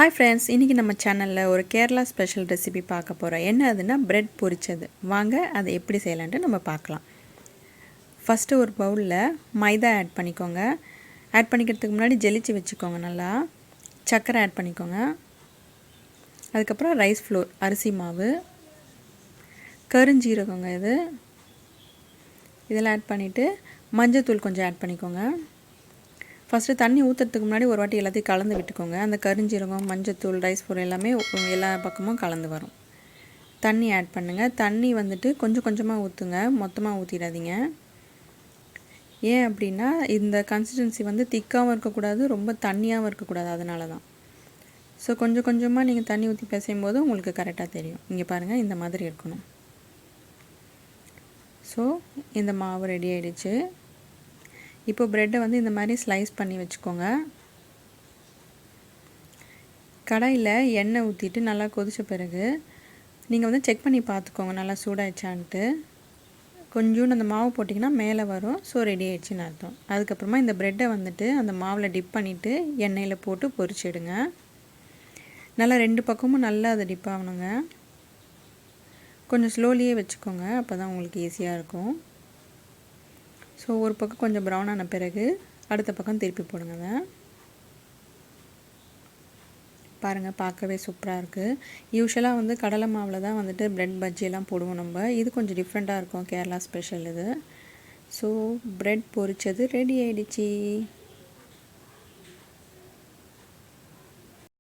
Hi friends, இன்னைக்கு நம்ம சேனல்ல ஒரு கேரளா ஸ்பெஷல் ரெசிபி பார்க்க போறோம். என்ன அதுனா பிரெட் பொரிச்சது. வாங்க அதை எப்படி செய்யலாம்னு நம்ம பார்க்கலாம். ஃபர்ஸ்ட் ஒரு பவுல்ல மைதா ஆட் பண்ணிக்கோங்க. ஆட் பண்ணிக்கிறதுக்கு முன்னாடி ஜெலிச்சு வெச்சுக்கோங்க நல்லா. சக்கரை ஆட் பண்ணிக்கோங்க. அதுக்கு அப்புறம் ரைஸ் ஃப்ளோர், அரிசி மாவு. கருஞ்சீரகங்க இது. இதெல்லாம் ஆட் பண்ணிட்டு மஞ்சள் தூள் கொஞ்சம் ஆட் பண்ணிக்கோங்க. ஃபர்ஸ்ட் தண்ணி ஊத்துறதுக்கு முன்னாடி ஒரு வாட்டி எல்லாத்தையும் கலந்து விட்டுக்கோங்க. அந்த கருஞ்சீரகம், மஞ்சத்தூள், ரைஸ் ஃப்ளோர் எல்லாமே எல்லா பக்கமும் கலந்து வரும். தண்ணி ஆட் பண்ணுங்க. தண்ணி வந்துட்டு கொஞ்சம் கொஞ்சமா ஊத்துங்க. மொத்தமா ஊத்திடாதீங்க. ஏன் அப்படினா இந்த கன்சிஸ்டன்சி வந்து திக்காவும் இருக்க கூடாது, ரொம்ப தண்ணியாவும் இருக்க கூடாது, அதனால தான். சோ கொஞ்சம் கொஞ்சமா நீங்க தண்ணி ஊத்தி பிசையும்போது உங்களுக்கு கரெக்ட்டா தெரியும். இங்க பாருங்க இந்த மாதிரி இருக்கணும். சோ இந்த மாவு ரெடி ஆயிடுச்சு. இப்போ பிரெட் வந்து இந்த மாதிரி ஸ்லைஸ் பண்ணி வெச்சுக்கோங்க. கடாயில எண்ணெய் ஊத்திட்டு நல்லா கொதிச்ச பிறகு நீங்க வந்து செக் பண்ணி பார்த்துக்கோங்க நல்லா சூடாயிச்சான்ட்டு. கொஞ்சம் அந்த மாவு போட்டிங்கன்னா மேலே வரும். சோ ரெடி ஆயிடுச்சுன்னு அர்த்தம். அதுக்கு அப்புறமா இந்த பிரெட்டை வந்துட்டு அந்த மாவுல டிப் பண்ணிட்டு எண்ணெயில போட்டு பொரிச்சிடுங்க. நல்லா ரெண்டு பக்கமும் நல்லா அது டிப் ஆவணுங்க. கொஞ்சம் ஸ்லோலியே வெச்சுக்கோங்க. அப்பதான் உங்களுக்கு ஈஸியா இருக்கும். சோ ஒரு பக்கம் கொஞ்சம் பிரவுன் ஆன பிறகு அடுத்த பக்கம் திருப்பி போடுங்க அத. பாருங்க பார்க்கவே சூப்பரா இருக்கு. யூசுவலா வந்து கடலை மாவுல தான் வந்துட்டு பிரெட் பஜ்ஜி எல்லாம் போடுவோம் நம்ம. இது கொஞ்சம் டிஃபரண்டா இருக்கும். கேரளா ஸ்பெஷல் இது. சோ பிரெட் பொரிச்சது ரெடி ஆயிடுச்சு.